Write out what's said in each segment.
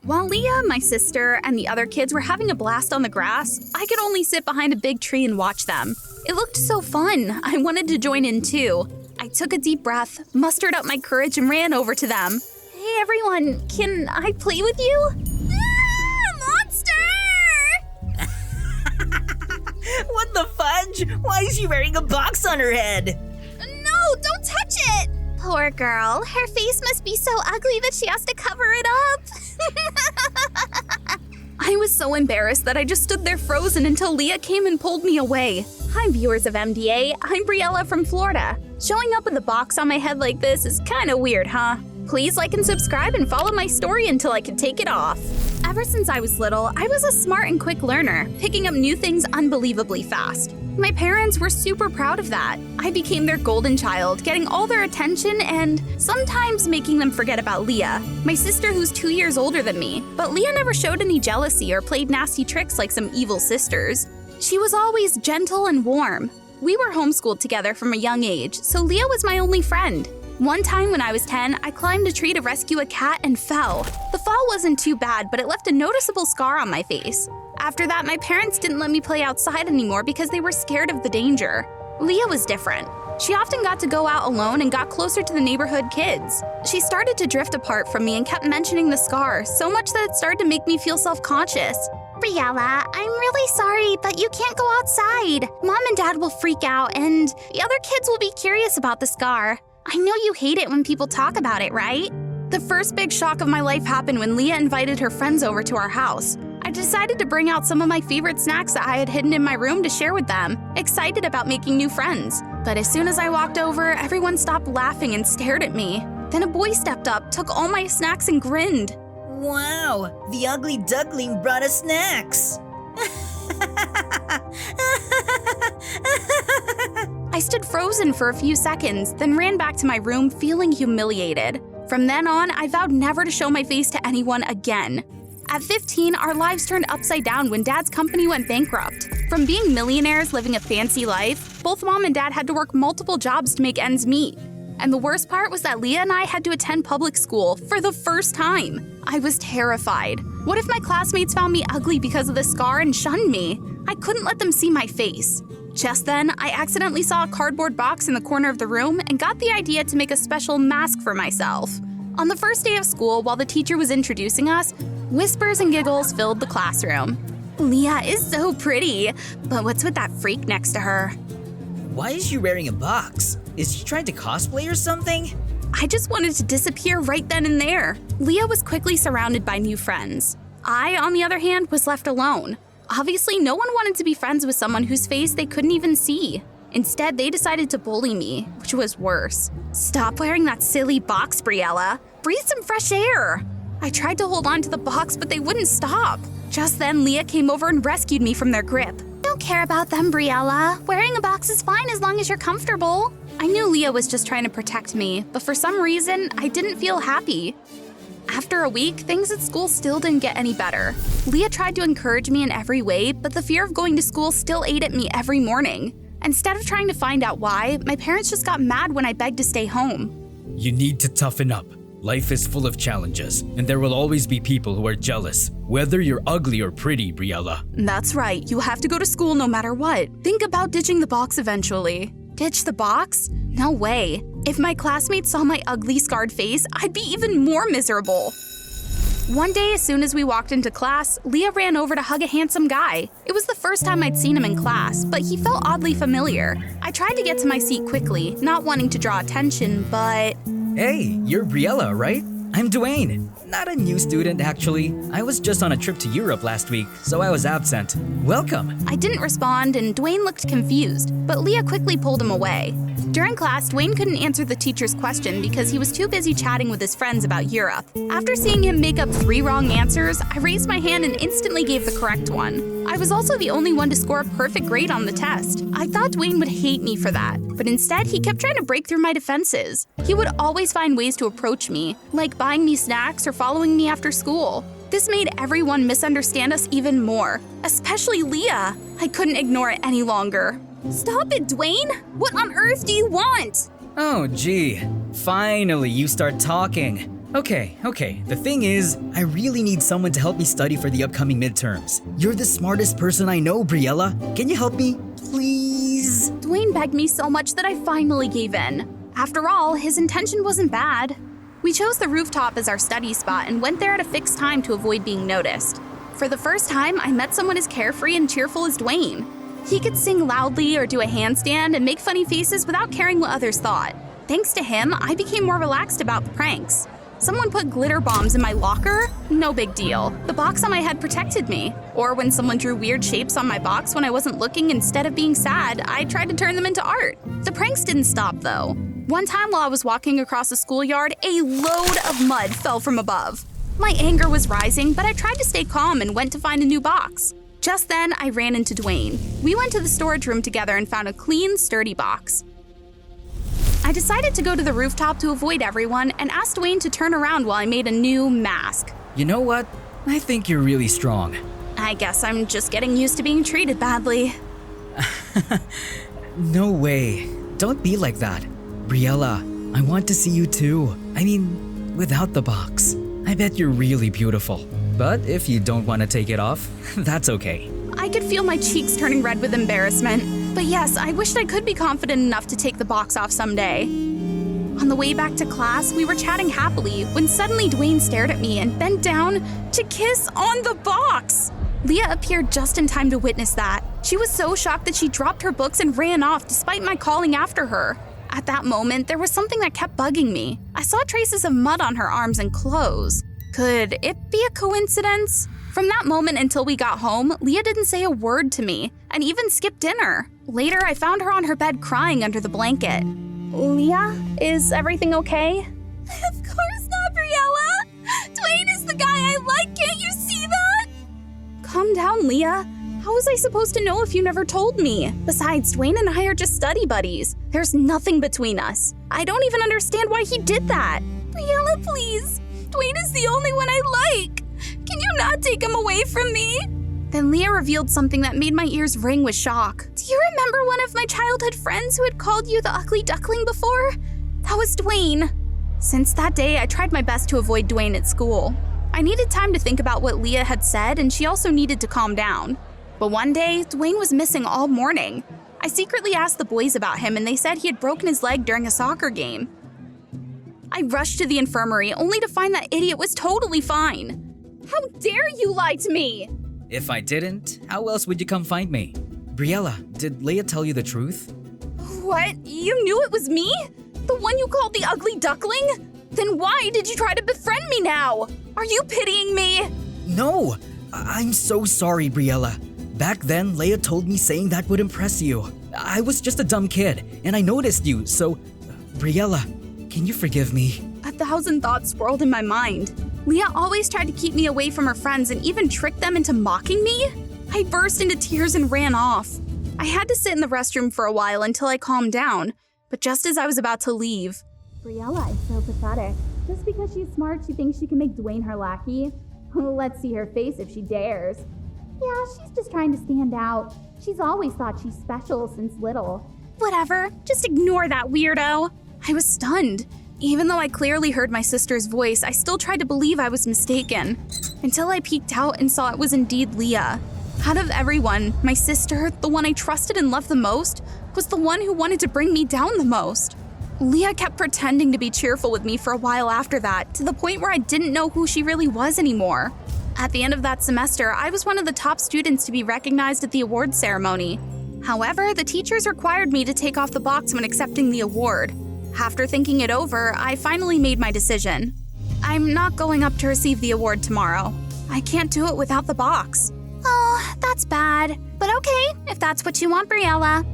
While Leah, my sister, and the other kids were having a blast on the grass, I could only sit behind a big tree and watch them. It looked so fun. I wanted to join in too. I took a deep breath, mustered up my courage, and ran over to them. Hey everyone, can I play with you? Monster! What the fudge? Why is she wearing a box on her head? No, don't touch it! Poor girl, her face must be so ugly that she has to cover it up. I was so embarrassed that I just stood there frozen until Leah came and pulled me away. Hi viewers of MDA, I'm Briella from Florida. Showing up with a box on my head like this is kinda weird, huh? Please like and subscribe and follow my story until I can take it off. Ever since I was little, I was a smart and quick learner, picking up new things unbelievably fast. My parents were super proud of that. I became their golden child, getting all their attention and sometimes making them forget about Leah, my sister who's 2 years older than me. But Leah never showed any jealousy or played nasty tricks like some evil sisters. She was always gentle and warm. We were homeschooled together from a young age, so Leah was my only friend. One time when I was 10, I climbed a tree to rescue a cat and fell. The fall wasn't too bad, but it left a noticeable scar on my face. After that, my parents didn't let me play outside anymore because they were scared of the danger. Leah was different. She often got to go out alone and got closer to the neighborhood kids. She started to drift apart from me and kept mentioning the scar, so much that it started to make me feel self-conscious. Briella, I'm really sorry, but you can't go outside. Mom and Dad will freak out, and the other kids will be curious about the scar. I know you hate it when people talk about it, right? The first big shock of my life happened when Leah invited her friends over to our house. I decided to bring out some of my favorite snacks that I had hidden in my room to share with them, excited about making new friends. But as soon as I walked over, everyone stopped laughing and stared at me. Then a boy stepped up, took all my snacks and grinned. Wow, the ugly duckling brought us snacks. I stood frozen for a few seconds, then ran back to my room feeling humiliated. From then on, I vowed never to show my face to anyone again. At 15, our lives turned upside down when Dad's company went bankrupt. From being millionaires living a fancy life, both Mom and Dad had to work multiple jobs to make ends meet. And the worst part was that Leah and I had to attend public school for the first time. I was terrified. What if my classmates found me ugly because of the scar and shunned me? I couldn't let them see my face. Just then, I accidentally saw a cardboard box in the corner of the room and got the idea to make a special mask for myself. On the first day of school, while the teacher was introducing us, whispers and giggles filled the classroom. Leah is so pretty, but what's with that freak next to her? Why is she wearing a box? Is she trying to cosplay or something? I just wanted to disappear right then and there. Leah was quickly surrounded by new friends. I, on the other hand, was left alone. Obviously, no one wanted to be friends with someone whose face they couldn't even see. Instead, they decided to bully me, which was worse. Stop wearing that silly box, Briella. Breathe some fresh air. I tried to hold on to the box, but they wouldn't stop. Just then, Leah came over and rescued me from their grip. Don't care about them, Briella. Wearing a box is fine as long as you're comfortable. I knew Leah was just trying to protect me, but for some reason, I didn't feel happy. After a week, things at school still didn't get any better. Leah tried to encourage me in every way, but the fear of going to school still ate at me every morning. Instead of trying to find out why, my parents just got mad when I begged to stay home. You need to toughen up. Life is full of challenges, and there will always be people who are jealous, whether you're ugly or pretty, Briella. That's right, you have to go to school no matter what. Think about ditching the box eventually. Ditch the box? No way. If my classmates saw my ugly, scarred face, I'd be even more miserable. One day, as soon as we walked into class, Leah ran over to hug a handsome guy. It was the first time I'd seen him in class, but he felt oddly familiar. I tried to get to my seat quickly, not wanting to draw attention, but… Hey, you're Briella, right? I'm Dwayne. Not a new student, actually. I was just on a trip to Europe last week, so I was absent. Welcome. I didn't respond, and Dwayne looked confused, but Leah quickly pulled him away. During class, Dwayne couldn't answer the teacher's question because he was too busy chatting with his friends about Europe. After seeing him make up 3 wrong answers, I raised my hand and instantly gave the correct one. I was also the only one to score a perfect grade on the test. I thought Dwayne would hate me for that, but instead he kept trying to break through my defenses. He would always find ways to approach me, like buying me snacks or following me after school. This made everyone misunderstand us even more, especially Leah. I couldn't ignore it any longer. Stop it, Dwayne! What on earth do you want? Oh, gee. Finally, you start talking. Okay. The thing is, I really need someone to help me study for the upcoming midterms. You're the smartest person I know, Briella. Can you help me? Please? Dwayne begged me so much that I finally gave in. After all, his intention wasn't bad. We chose the rooftop as our study spot and went there at a fixed time to avoid being noticed. For the first time, I met someone as carefree and cheerful as Dwayne. He could sing loudly or do a handstand and make funny faces without caring what others thought. Thanks to him, I became more relaxed about the pranks. Someone put glitter bombs in my locker? No big deal. The box on my head protected me. Or when someone drew weird shapes on my box when I wasn't looking instead of being sad, I tried to turn them into art. The pranks didn't stop though. One time while I was walking across the schoolyard, a load of mud fell from above. My anger was rising, but I tried to stay calm and went to find a new box. Just then, I ran into Dwayne. We went to the storage room together and found a clean, sturdy box. I decided to go to the rooftop to avoid everyone and asked Dwayne to turn around while I made a new mask. You know what? I think you're really strong. I guess I'm just getting used to being treated badly. No way. Don't be like that. Briella, I want to see you too. I mean, without the box. I bet you're really beautiful. But if you don't want to take it off, that's okay. I could feel my cheeks turning red with embarrassment. But yes, I wished I could be confident enough to take the box off someday. On the way back to class, we were chatting happily when suddenly Dwayne stared at me and bent down to kiss on the box. Leah appeared just in time to witness that. She was so shocked that she dropped her books and ran off despite my calling after her. At that moment, there was something that kept bugging me. I saw traces of mud on her arms and clothes. Could it be a coincidence? From that moment until we got home, Leah didn't say a word to me and even skipped dinner. Later, I found her on her bed crying under the blanket. Leah, is everything okay? Of course not, Briella! Dwayne is the guy I like, can't you see that? Calm down, Leah. How was I supposed to know if you never told me? Besides, Dwayne and I are just study buddies. There's nothing between us. I don't even understand why he did that. Briella, please. Dwayne is the only one I like. Can you not take him away from me? Then Leah revealed something that made my ears ring with shock. Do you remember one of my childhood friends who had called you the ugly duckling before? That was Dwayne. Since that day, I tried my best to avoid Dwayne at school. I needed time to think about what Leah had said, and she also needed to calm down. But one day, Dwayne was missing all morning. I secretly asked the boys about him, and they said he had broken his leg during a soccer game. I rushed to the infirmary, only to find that idiot was totally fine. How dare you lie to me? If I didn't, how else would you come find me? Briella, did Leah tell you the truth? What? You knew it was me? The one you called the ugly duckling? Then why did you try to befriend me now? Are you pitying me? No! I'm so sorry, Briella. Back then, Leah told me saying that would impress you. I was just a dumb kid, and I noticed you, so… Briella, can you forgive me? 1,000 thoughts swirled in my mind. Leah always tried to keep me away from her friends and even tricked them into mocking me? I burst into tears and ran off. I had to sit in the restroom for a while until I calmed down, but just as I was about to leave… Briella is so pathetic. Just because she's smart, she thinks she can make Dwayne her lackey. Let's see her face if she dares. Yeah, she's just trying to stand out. She's always thought she's special since little. Whatever, just ignore that weirdo. I was stunned. Even though I clearly heard my sister's voice, I still tried to believe I was mistaken. Until I peeked out and saw it was indeed Leah. Out of everyone, my sister, the one I trusted and loved the most, was the one who wanted to bring me down the most. Leah kept pretending to be cheerful with me for a while after that, to the point where I didn't know who she really was anymore. At the end of that semester, I was one of the top students to be recognized at the awards ceremony. However, the teachers required me to take off the box when accepting the award. After thinking it over, I finally made my decision. I'm not going up to receive the award tomorrow. I can't do it without the box. Oh, that's bad. But okay, if that's what you want, Briella.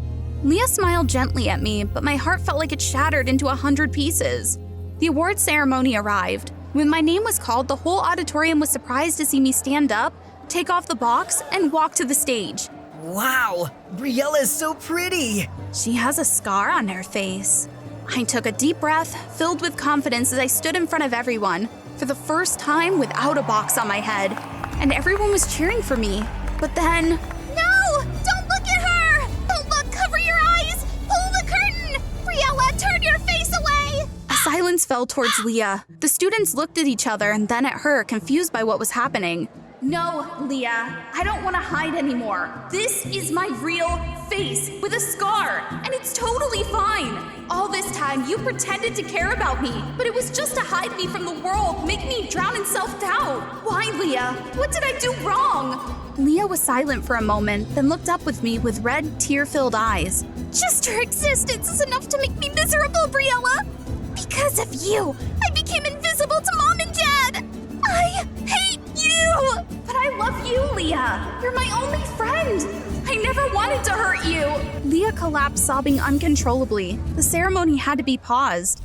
Leah smiled gently at me, but my heart felt like it shattered into 100 pieces. The award ceremony arrived. When my name was called, the whole auditorium was surprised to see me stand up, take off the box, and walk to the stage. Wow, Briella is so pretty! She has a scar on her face. I took a deep breath, filled with confidence as I stood in front of everyone, for the first time without a box on my head. And everyone was cheering for me. But then… No! Don't look at her! Don't look! Cover your eyes! Pull the curtain! Briella, turn your face away! A silence Silence fell towards Leah. The students looked at each other and then at her, confused by what was happening. No, Leah, I don't want to hide anymore. This is my real face with a scar, and it's totally fine. All this time, you pretended to care about me, but it was just to hide me from the world, make me drown in self-doubt. Why, Leah? What did I do wrong? Leah was silent for a moment, then looked up with me with red, tear-filled eyes. Just your existence is enough to make me miserable, Briella. Because of you, I became invisible to Mom and Dad. I hate you! But I love you, Leah. You're my only friend. I never wanted to hurt you. Leah collapsed, sobbing uncontrollably. The ceremony had to be paused.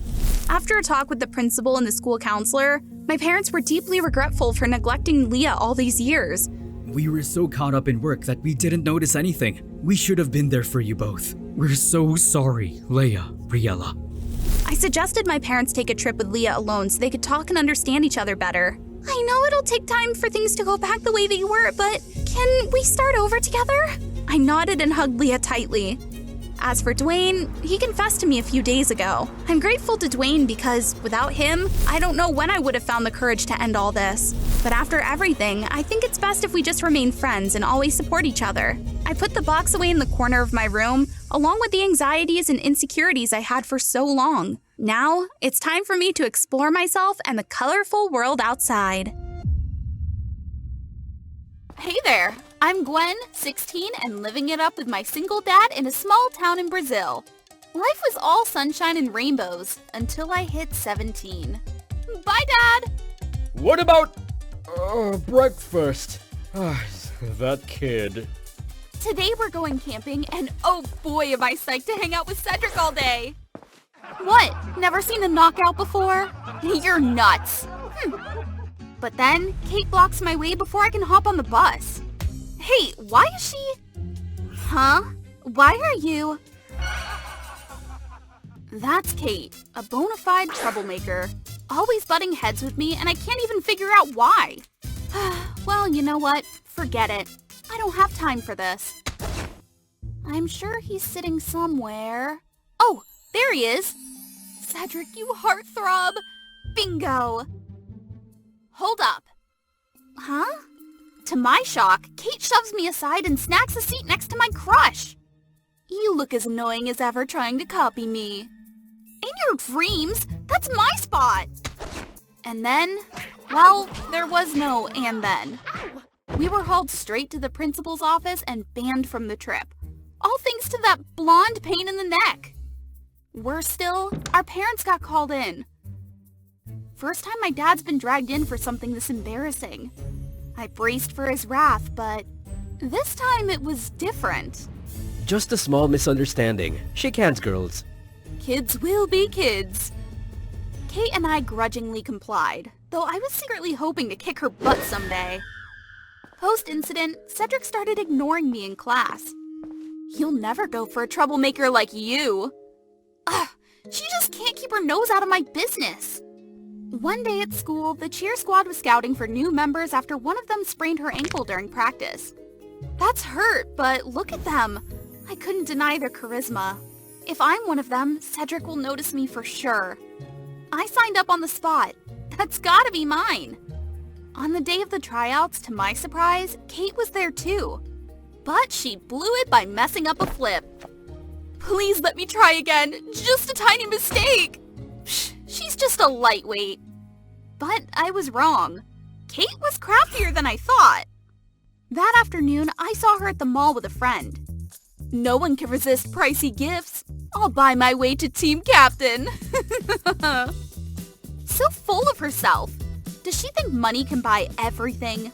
After a talk with the principal and the school counselor, my parents were deeply regretful for neglecting Leah all these years. We were so caught up in work that we didn't notice anything. We should have been there for you both. We're so sorry, Leah, Briella. I suggested my parents take a trip with Leah alone so they could talk and understand each other better. I know it'll take time for things to go back the way they were, but can we start over together? I nodded and hugged Leah tightly. As for Dwayne, he confessed to me a few days ago. I'm grateful to Dwayne because without him, I don't know when I would have found the courage to end all this. But after everything, I think it's best if we just remain friends and always support each other. I put the box away in the corner of my room, along with the anxieties and insecurities I had for so long. Now, it's time for me to explore myself and the colorful world outside. Hey there, I'm Gwen, 16, and living it up with my single dad in a small town in Brazil. Life was all sunshine and rainbows until I hit 17. Bye, Dad! What about breakfast? That kid. Today we're going camping, and oh boy am I psyched to hang out with Cedric all day! What? Never seen a knockout before? You're nuts! But then, Kate blocks my way before I can hop on the bus. Hey, why is she... Huh? Why are you... That's Kate, a bona fide troublemaker. Always butting heads with me, and I can't even figure out why. Well, you know what? Forget it. I don't have time for this. I'm sure he's sitting somewhere. Oh, there he is. Cedric, you heartthrob. Bingo. Hold up. Huh? To my shock, Kate shoves me aside and snacks a seat next to my crush. You look as annoying as ever trying to copy me. In your dreams, that's my spot. And then, well, there was no and then. We were hauled straight to the principal's office and banned from the trip. All thanks to that blonde pain in the neck. Worse still, our parents got called in. First time my dad's been dragged in for something this embarrassing. I braced for his wrath, but this time it was different. Just a small misunderstanding. Shake hands, girls. Kids will be kids. Kate and I grudgingly complied, though I was secretly hoping to kick her butt someday. Post-incident, Cedric started ignoring me in class. You'll never go for a troublemaker like you. Ugh, she just can't keep her nose out of my business. One day at school, the cheer squad was scouting for new members after one of them sprained her ankle during practice. That's hurt, but look at them. I couldn't deny their charisma. If I'm one of them, Cedric will notice me for sure. I signed up on the spot. That's gotta be mine. On the day of the tryouts, to my surprise, Kate was there too. But she blew it by messing up a flip. Please let me try again. Just a tiny mistake. Psh, she's just a lightweight. But I was wrong. Kate was craftier than I thought. That afternoon, I saw her at the mall with a friend. No one can resist pricey gifts. I'll buy my way to team captain. So full of herself. Does she think money can buy everything?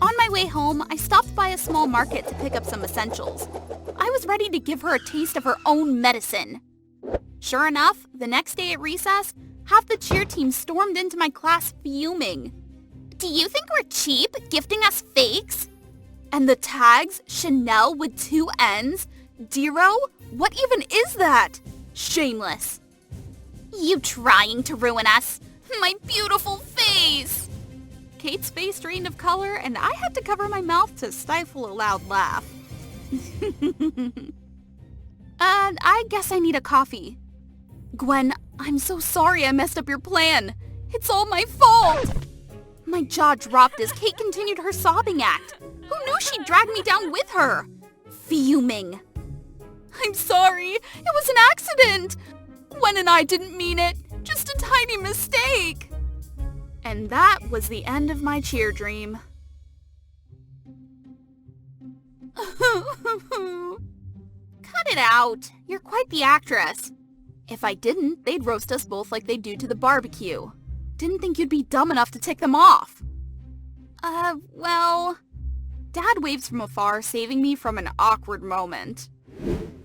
On my way home, I stopped by a small market to pick up some essentials. I was ready to give her a taste of her own medicine. Sure enough, the next day at recess, half the cheer team stormed into my class fuming. Do you think we're cheap, gifting us fakes? And the tags, Chanel with 2 N's? Dero? What even is that? Shameless. You trying to ruin us? My beautiful face! Kate's face drained of color, and I had to cover my mouth to stifle a loud laugh. I guess I need a coffee. Gwen, I'm so sorry I messed up your plan. It's all my fault. My jaw dropped as Kate continued her sobbing act. Who knew she'd drag me down with her? Fuming. I'm sorry. It was an accident. Gwen and I didn't mean it. Just a tiny mistake. And that was the end of my cheer dream. Cut it out. You're quite the actress. If I didn't, they'd roast us both like they do to the barbecue. Didn't think you'd be dumb enough to take them off. Well... Dad waves from afar, saving me from an awkward moment.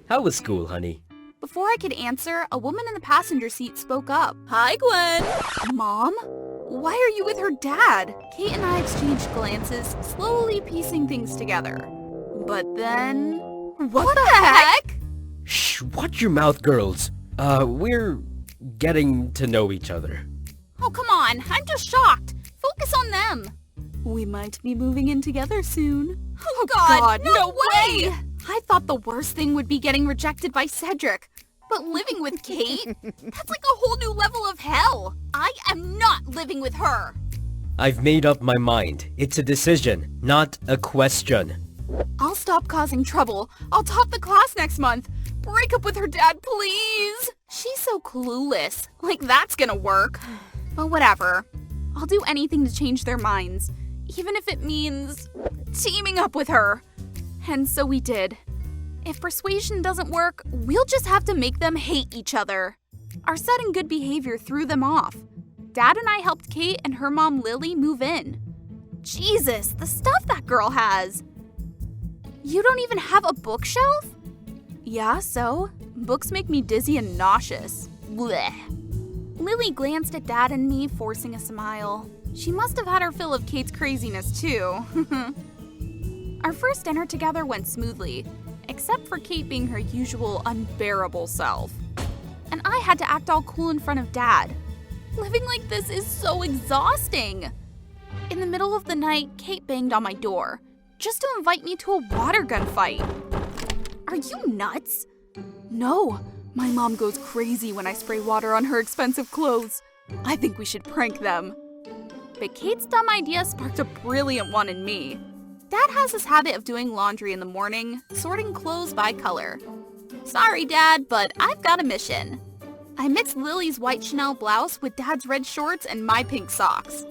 How was school, honey? Before I could answer, a woman in the passenger seat spoke up. Hi, Gwen! Mom? Why are you with her dad? Kate and I exchanged glances, slowly piecing things together. But then... What the heck? Shh, watch your mouth, girls. We're getting to know each other. Oh, come on. I'm just shocked. Focus on them. We might be moving in together soon. Oh, God, no way! I thought the worst thing would be getting rejected by Cedric. But living with Kate? That's like a whole new level of hell. I am not living with her. I've made up my mind. It's a decision, not a question. I'll stop causing trouble. I'll top the class next month. Break up with her dad, please. She's so clueless. Like that's gonna work. But whatever. I'll do anything to change their minds. Even if it means teaming up with her. And so we did. If persuasion doesn't work, we'll just have to make them hate each other. Our sudden good behavior threw them off. Dad and I helped Kate and her mom Lily move in. Jesus, the stuff that girl has. You don't even have a bookshelf? Yeah, so? Books make me dizzy and nauseous. Blech. Lily glanced at Dad and me, forcing a smile. She must have had her fill of Kate's craziness, too. Our first dinner together went smoothly, except for Kate being her usual unbearable self. And I had to act all cool in front of Dad. Living like this is so exhausting. In the middle of the night, Kate banged on my door, just to invite me to a water gun fight. Are you nuts? No, my mom goes crazy when I spray water on her expensive clothes. I think we should prank them. But Kate's dumb idea sparked a brilliant one in me. Dad has this habit of doing laundry in the morning, sorting clothes by color. Sorry, Dad, but I've got a mission. I mixed Lily's white Chanel blouse with Dad's red shorts and my pink socks.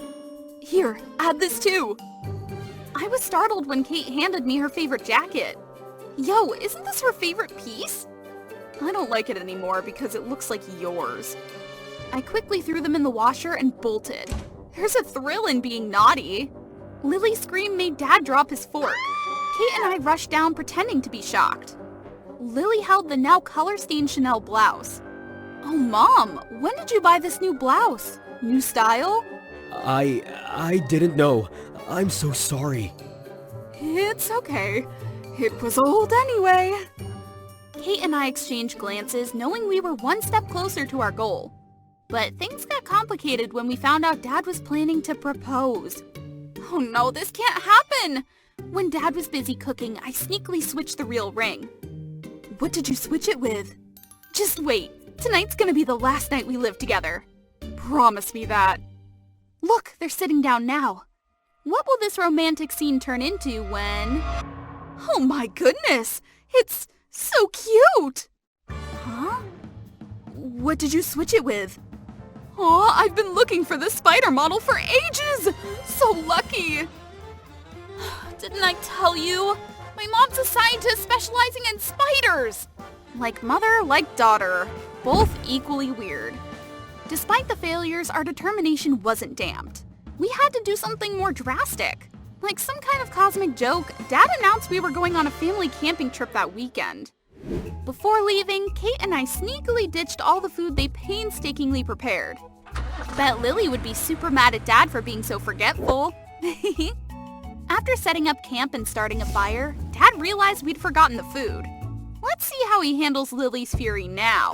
Here, add this too. I was startled when Kate handed me her favorite jacket. Yo, isn't this her favorite piece? I don't like it anymore because it looks like yours. I quickly threw them in the washer and bolted. There's a thrill in being naughty. Lily's scream made Dad drop his fork. Kate and I rushed down pretending to be shocked. Lily held the now color-stained Chanel blouse. Oh, Mom, when did you buy this new blouse? New style? I didn't know. I'm so sorry. It's okay. It was old anyway. Kate and I exchanged glances, knowing we were one step closer to our goal. But things got complicated when we found out Dad was planning to propose. Oh no, this can't happen! When Dad was busy cooking, I sneakily switched the real ring. What did you switch it with? Just wait. Tonight's gonna be the last night we live together. Promise me that. Look, they're sitting down now. What will this romantic scene turn into when... Oh my goodness! It's so cute! Huh? What did you switch it with? Aw, I've been looking for this spider model for ages! So lucky! Didn't I tell you? My mom's a scientist specializing in spiders! Like mother, like daughter. Both equally weird. Despite the failures, our determination wasn't damped. We had to do something more drastic. Like some kind of cosmic joke, Dad announced we were going on a family camping trip that weekend. Before leaving, Kate and I sneakily ditched all the food they painstakingly prepared. Bet Lily would be super mad at Dad for being so forgetful. After setting up camp and starting a fire, Dad realized we'd forgotten the food. Let's see how he handles Lily's fury now.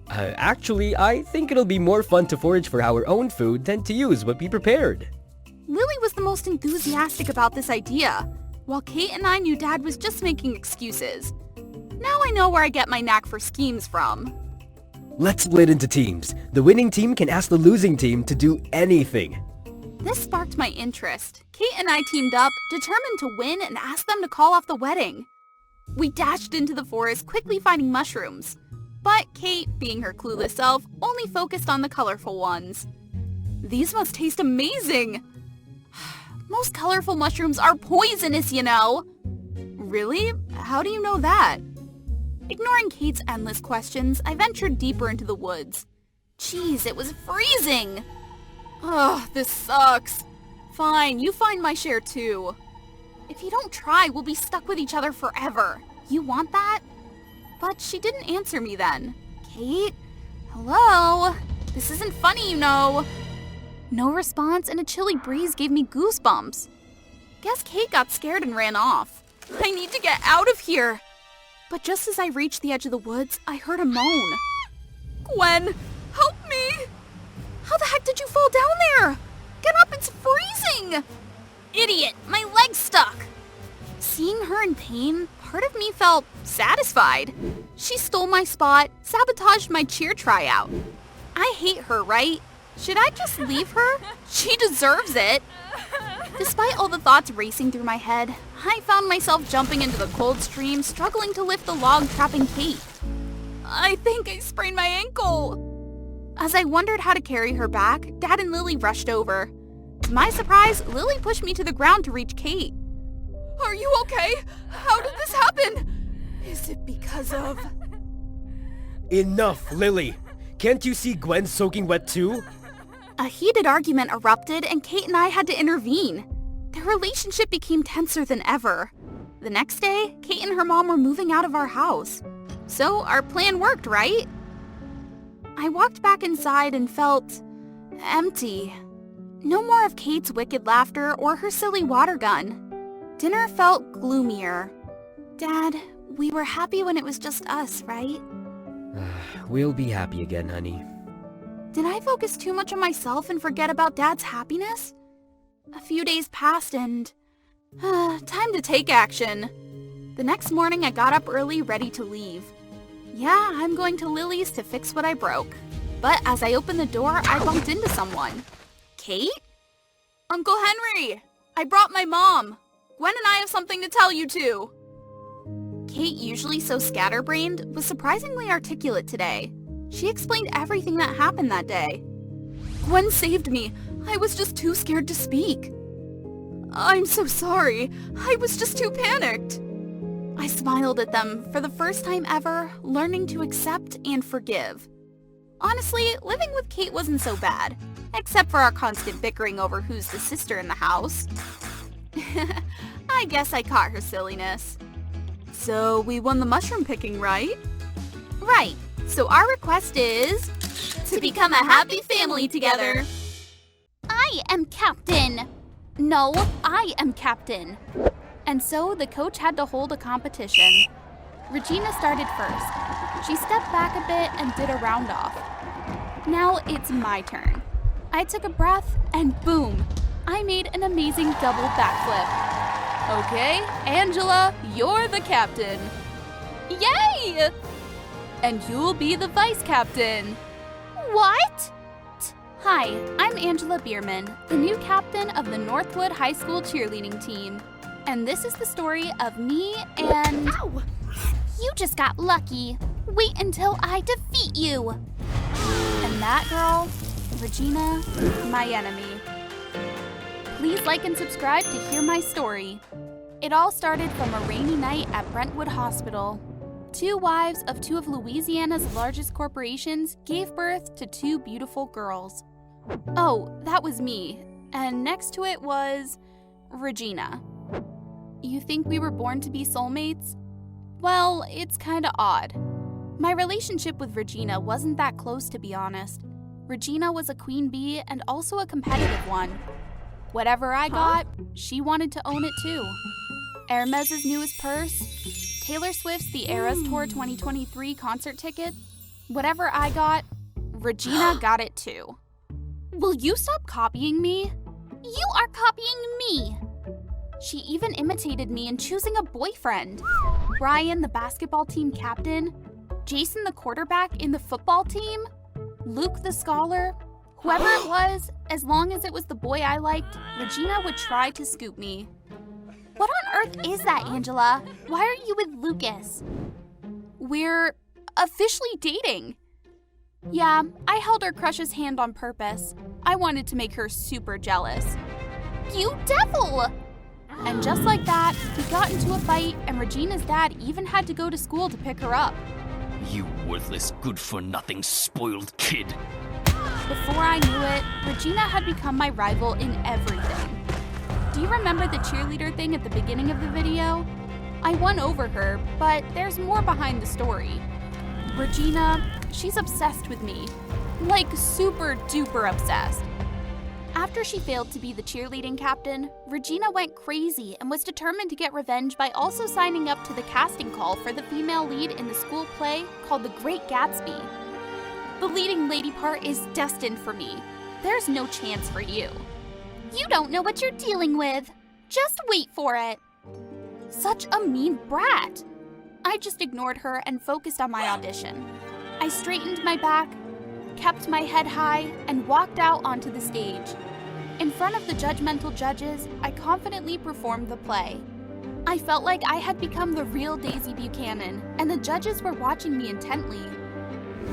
Actually, I think it'll be more fun to forage for our own food than to use what we prepared. Lily was the most enthusiastic about this idea, while Kate and I knew Dad was just making excuses. Now I know where I get my knack for schemes from. Let's split into teams. The winning team can ask the losing team to do anything. This sparked my interest. Kate and I teamed up, determined to win and ask them to call off the wedding. We dashed into the forest, quickly finding mushrooms. But Kate, being her clueless self, only focused on the colorful ones. These must taste amazing! Most colorful mushrooms are poisonous, you know! Really? How do you know that? Ignoring Kate's endless questions, I ventured deeper into the woods. Jeez, it was freezing! Ugh, this sucks. Fine, you find my share too. If you don't try, we'll be stuck with each other forever. You want that? But she didn't answer me then. Kate? Hello? This isn't funny, you know. No response, and a chilly breeze gave me goosebumps. Guess Kate got scared and ran off. I need to get out of here. But just as I reached the edge of the woods, I heard a moan. Gwen, help me! How the heck did you fall down there? Get up, it's freezing! Idiot, my leg's stuck. Seeing her in pain, part of me felt satisfied. She stole my spot, sabotaged my cheer tryout. I hate her, right? Should I just leave her? She deserves it. Despite all the thoughts racing through my head, I found myself jumping into the cold stream, struggling to lift the log trapping Kate. I think I sprained my ankle. As I wondered how to carry her back, Dad and Lily rushed over. To my surprise, Lily pushed me to the ground to reach Kate. Are you okay? How did this happen? Is it because of... Enough, Lily! Can't you see Gwen soaking wet too? A heated argument erupted and Kate and I had to intervene. Their relationship became tenser than ever. The next day, Kate and her mom were moving out of our house. So our plan worked, right? I walked back inside and felt empty. No more of Kate's wicked laughter or her silly water gun. Dinner felt gloomier. Dad, we were happy when it was just us, right? We'll be happy again, honey. Did I focus too much on myself and forget about Dad's happiness? A few days passed and... time to take action. The next morning I got up early, ready to leave. Yeah, I'm going to Lily's to fix what I broke. But as I opened the door, I bumped into someone. Kate? Uncle Henry! I brought my mom. Gwen and I have something to tell you two. Kate, usually so scatterbrained, was surprisingly articulate today. She explained everything that happened that day. Gwen saved me. I was just too scared to speak. I'm so sorry. I was just too panicked. I smiled at them, for the first time ever, learning to accept and forgive. Honestly, living with Kate wasn't so bad, except for our constant bickering over who's the sister in the house. I guess I caught her silliness. So we won the mushroom picking, right? Right. So our request is to become a happy family together. I am captain. No, I am captain. And so the coach had to hold a competition. Regina started first. She stepped back a bit and did a round off. Now it's my turn. I took a breath and boom, I made an amazing double backflip. Okay, Angela, you're the captain. Yay! And you'll be the vice captain. What? Hi, I'm Angela Bierman, the new captain of the Northwood High School cheerleading team. And this is the story of me and... Ow! You just got lucky. Wait until I defeat you. And that girl, Regina, my enemy. Please like and subscribe to hear my story. It all started from a rainy night at Brentwood Hospital. Two wives of two of Louisiana's largest corporations gave birth to two beautiful girls. Oh, that was me. And next to it was Regina. You think we were born to be soulmates? Well, it's kinda odd. My relationship with Regina wasn't that close, to be honest. Regina was a queen bee and also a competitive one. Whatever I got, she wanted to own it too. Hermes' newest purse, Taylor Swift's The Eras Tour 2023 concert ticket, whatever I got, Regina got it too. Will you stop copying me? You are copying me. She even imitated me in choosing a boyfriend. Brian, the basketball team captain, Jason the quarterback in the football team, Luke the scholar, whoever it was, as long as it was the boy I liked, Regina would try to scoop me. What on earth is that, Angela? Why are you with Lucas? We're officially dating. Yeah, I held our crush's hand on purpose. I wanted to make her super jealous. You devil! And just like that, we got into a fight, and Regina's dad even had to go to school to pick her up. You worthless, good-for-nothing, spoiled kid. Before I knew it, Regina had become my rival in everything. Do you remember the cheerleader thing at the beginning of the video? I won over her, but there's more behind the story. Regina, she's obsessed with me. Like super duper obsessed. After she failed to be the cheerleading captain, Regina went crazy and was determined to get revenge by also signing up to the casting call for the female lead in the school play called The Great Gatsby. The leading lady part is destined for me. There's no chance for you. You don't know what you're dealing with. Just wait for it. Such a mean brat. I just ignored her and focused on my audition. I straightened my back, kept my head high, and walked out onto the stage. In front of the judgmental judges, I confidently performed the play. I felt like I had become the real Daisy Buchanan, and the judges were watching me intently.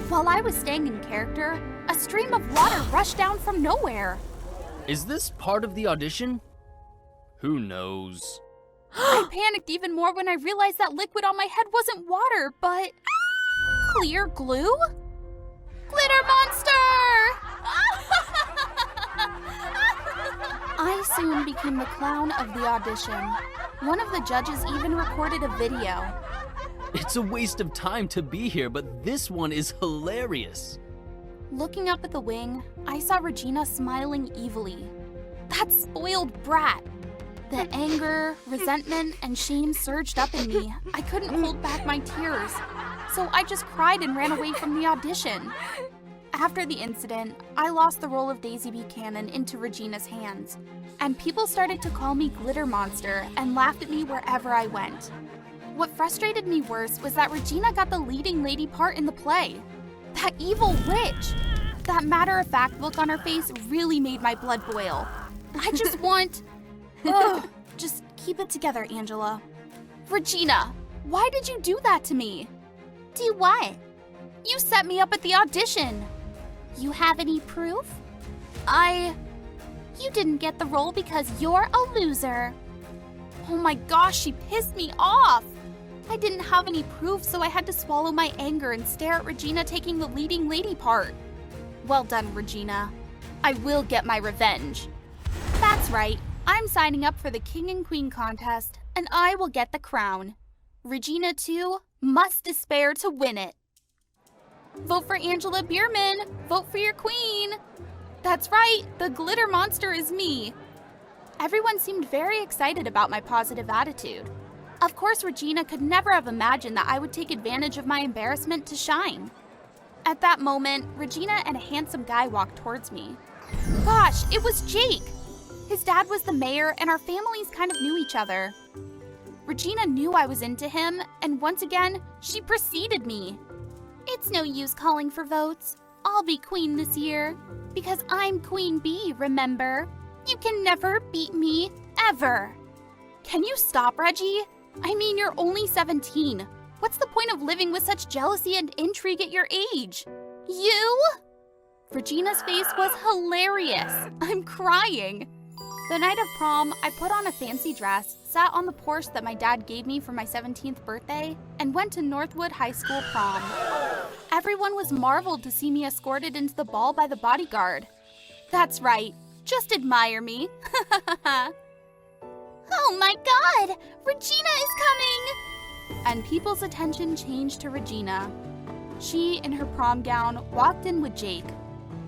While I was staying in character, a stream of water rushed down from nowhere. Is this part of the audition? Who knows? I panicked even more when I realized that liquid on my head wasn't water, but clear glue? Glitter monster! I soon became the clown of the audition. One of the judges even recorded a video. It's a waste of time to be here, but this one is hilarious. Looking up at the wing, I saw Regina smiling evilly. That spoiled brat! The anger, resentment, and shame surged up in me. I couldn't hold back my tears, so I just cried and ran away from the audition. After the incident, I lost the role of Daisy Buchanan into Regina's hands, and people started to call me Glitter Monster and laughed at me wherever I went. What frustrated me worse was that Regina got the leading lady part in the play. That evil witch! That matter-of-fact look on her face really made my blood boil. I just want... Ugh, just keep it together, Angela. Regina, why did you do that to me? Do what? You set me up at the audition. You have any proof? You didn't get the role because you're a loser. Oh my gosh, she pissed me off. I didn't have any proof, so I had to swallow my anger and stare at Regina taking the leading lady part. Well done, Regina. I will get my revenge. That's right. I'm signing up for the King and Queen contest, and I will get the crown. Regina, too, must despair to win it. Vote for Angela Bierman. Vote for your queen. That's right, the glitter monster is me. Everyone seemed very excited about my positive attitude. Of course, Regina could never have imagined that I would take advantage of my embarrassment to shine. At that moment, Regina and a handsome guy walked towards me. Gosh, it was Jake. His dad was the mayor, and our families kind of knew each other. Regina knew I was into him, and once again, she preceded me. It's no use calling for votes. I'll be queen this year. Because I'm Queen Bee, remember? You can never beat me, ever. Can you stop, Reggie? I mean, you're only 17. What's the point of living with such jealousy and intrigue at your age? You? Regina's face was hilarious. I'm crying. The night of prom, I put on a fancy dress, sat on the Porsche that my dad gave me for my 17th birthday, and went to Northwood High School prom. Everyone was marveled to see me escorted into the ball by the bodyguard. That's right, just admire me. Oh my god! Regina is coming! And people's attention changed to Regina. She, in her prom gown, walked in with Jake.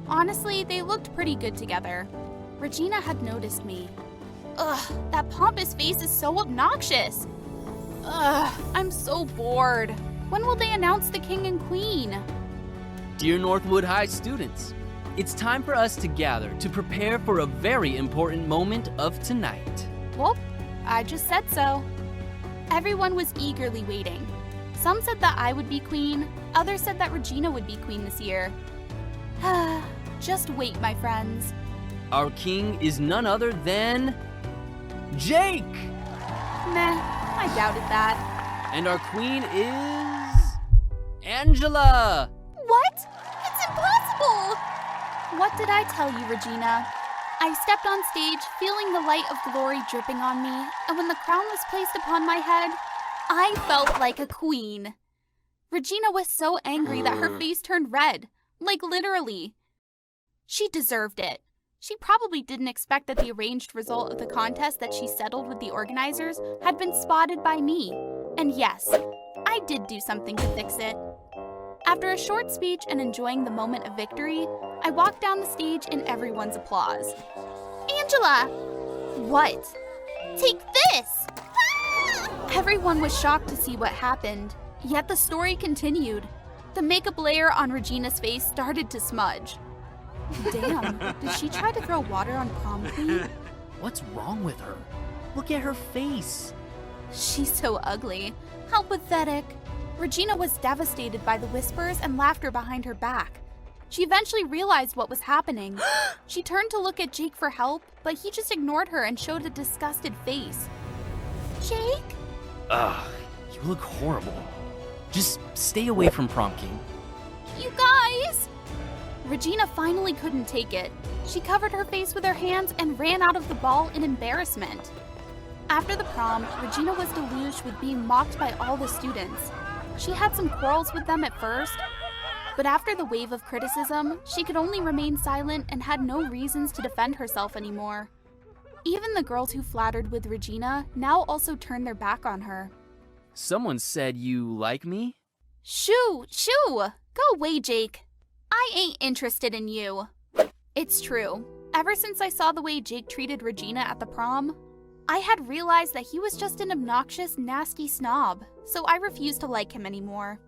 Honestly, they looked pretty good together. Regina had noticed me. Ugh, that pompous face is so obnoxious. Ugh, I'm so bored. When will they announce the king and queen? Dear Northwood High students, it's time for us to gather to prepare for a very important moment of tonight. Well, I just said so. Everyone was eagerly waiting. Some said that I would be queen, others said that Regina would be queen this year. Just wait, my friends. Our king is none other than Jake! Meh, I doubted that. And our queen is Angela! What? It's impossible! What did I tell you, Regina? I stepped on stage, feeling the light of glory dripping on me, and when the crown was placed upon my head, I felt like a queen. Regina was so angry that her face turned red, like literally. She deserved it. She probably didn't expect that the arranged result of the contest that she settled with the organizers had been spotted by me. And yes, I did do something to fix it. After a short speech and enjoying the moment of victory, I walked down the stage in everyone's applause. Angela! What? Take this! Everyone was shocked to see what happened, yet the story continued. The makeup layer on Regina's face started to smudge. Damn, did she try to throw water on prom queen? What's wrong with her? Look at her face. She's so ugly. How pathetic. Regina was devastated by the whispers and laughter behind her back. She eventually realized what was happening. She turned to look at Jake for help, but he just ignored her and showed a disgusted face. Jake? Ugh, you look horrible. Just stay away from prom king. You guys! Regina finally couldn't take it. She covered her face with her hands and ran out of the ball in embarrassment. After the prom, Regina was deluged with being mocked by all the students. She had some quarrels with them at first, but after the wave of criticism, she could only remain silent and had no reasons to defend herself anymore. Even the girls who flattered with Regina now also turned their back on her. Someone said you like me? Shoo! Go away, Jake. I ain't interested in you. It's true. Ever since I saw the way Jake treated Regina at the prom, I had realized that he was just an obnoxious, nasty snob, so I refused to like him anymore.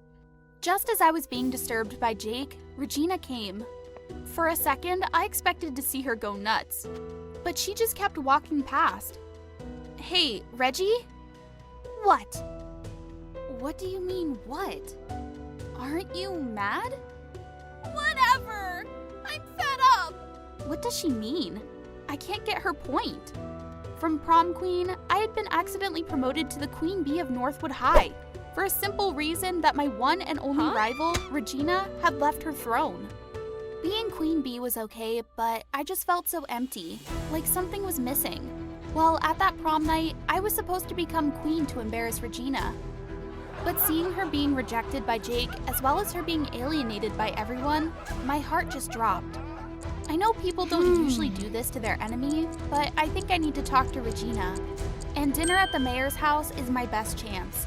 Just as I was being disturbed by Jake, Regina came. For a second, I expected to see her go nuts, but she just kept walking past. Hey, Reggie? What? What do you mean, what? Aren't you mad? Whatever! I'm fed up! What does she mean? I can't get her point. From prom queen, I had been accidentally promoted to the queen bee of Northwood High, for a simple reason that my one and only rival, Regina, had left her throne. Being queen bee was okay, but I just felt so empty, like something was missing. Well, at that prom night, I was supposed to become queen to embarrass Regina. But seeing her being rejected by Jake, as well as her being alienated by everyone, my heart just dropped. I know people don't usually do this to their enemy, but I think I need to talk to Regina. And dinner at the mayor's house is my best chance.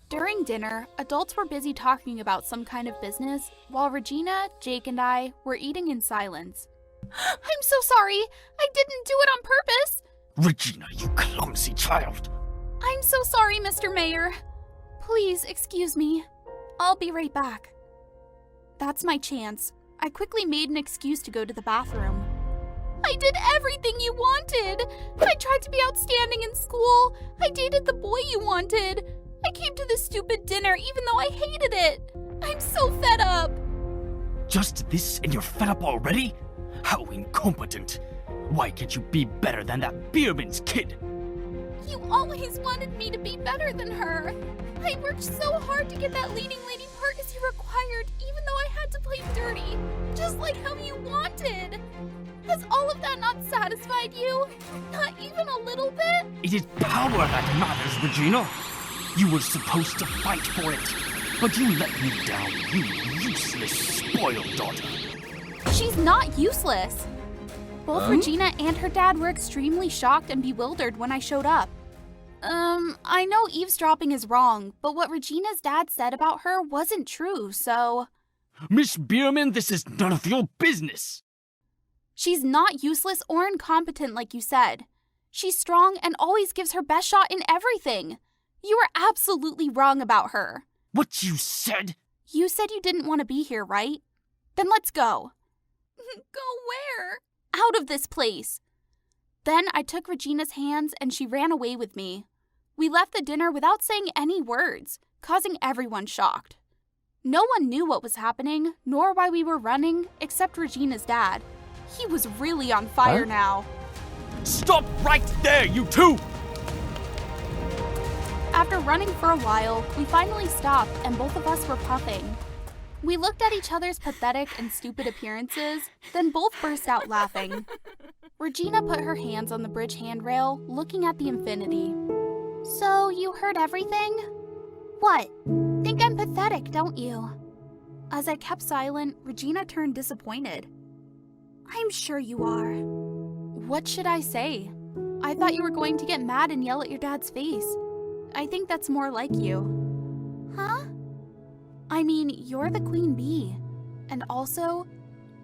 During dinner, adults were busy talking about some kind of business, while Regina, Jake, and I were eating in silence. I'm so sorry! I didn't do it on purpose! Regina, you clumsy child! I'm so sorry, Mr. Mayor. Please excuse me. I'll be right back. That's my chance. I quickly made an excuse to go to the bathroom. I did everything you wanted! I tried to be outstanding in school. I dated the boy you wanted. I came to this stupid dinner even though I hated it. I'm so fed up. Just this and you're fed up already? How incompetent! Why can't you be better than that Beerman's kid? You always wanted me to be better than her. I worked so hard to get that leading lady part as you required, even though I had to play dirty, just like how you wanted. Has all of that not satisfied you? Not even a little bit? It is power that matters, Regina. You were supposed to fight for it, but you let me down, you useless, spoiled daughter. She's not useless. Both Regina and her dad were extremely shocked and bewildered when I showed up. I know eavesdropping is wrong, but what Regina's dad said about her wasn't true, so... Miss Bierman, this is none of your business. She's not useless or incompetent like you said. She's strong and always gives her best shot in everything. You were absolutely wrong about her. What you said? You said you didn't want to be here, right? Then let's go. Go where? Out of this place. Then I took Regina's hands and she ran away with me. We left the dinner without saying any words, causing everyone shocked. No one knew what was happening, nor why we were running, except Regina's dad. He was really on fire now. Stop right there, you two! After running for a while, we finally stopped and both of us were puffing. We looked at each other's pathetic and stupid appearances, then both burst out laughing. Regina put her hands on the bridge handrail, looking at the infinity. So, you heard everything? What? Think I'm pathetic, don't you? As I kept silent, Regina turned disappointed. I'm sure you are. What should I say? I thought you were going to get mad and yell at your dad's face. I think that's more like you. Huh? I mean, you're the queen bee. And also,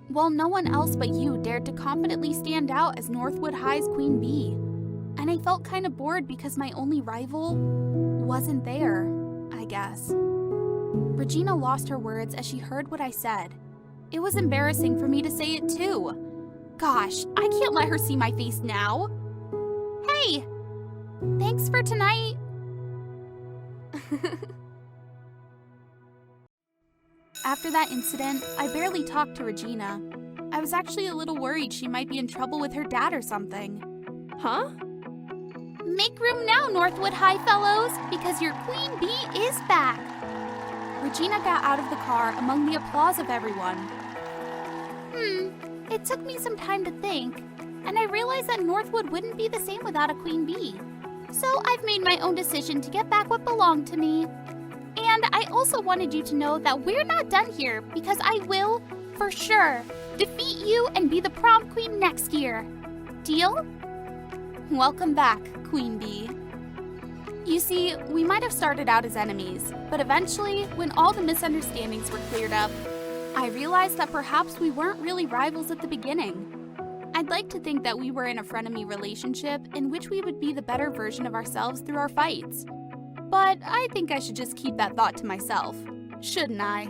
well, no one else but you dared to confidently stand out as Northwood High's queen bee. And I felt kind of bored because my only rival wasn't there, I guess. Regina lost her words as she heard what I said. It was embarrassing for me to say it too. Gosh, I can't let her see my face now. Hey! Thanks for tonight. After that incident, I barely talked to Regina. I was actually a little worried she might be in trouble with her dad or something. Huh? Make room now, Northwood High fellows, because your queen bee is back. Regina got out of the car among the applause of everyone. It took me some time to think, and I realized that Northwood wouldn't be the same without a queen bee. So I've made my own decision to get back what belonged to me. And I also wanted you to know that we're not done here, because I will, for sure, defeat you and be the prom queen next year. Deal? Welcome back, Queen Bee. You see, we might have started out as enemies, but eventually, when all the misunderstandings were cleared up, I realized that perhaps we weren't really rivals at the beginning. I'd like to think that we were in a frenemy relationship in which we would be the better version of ourselves through our fights. But I think I should just keep that thought to myself, shouldn't I?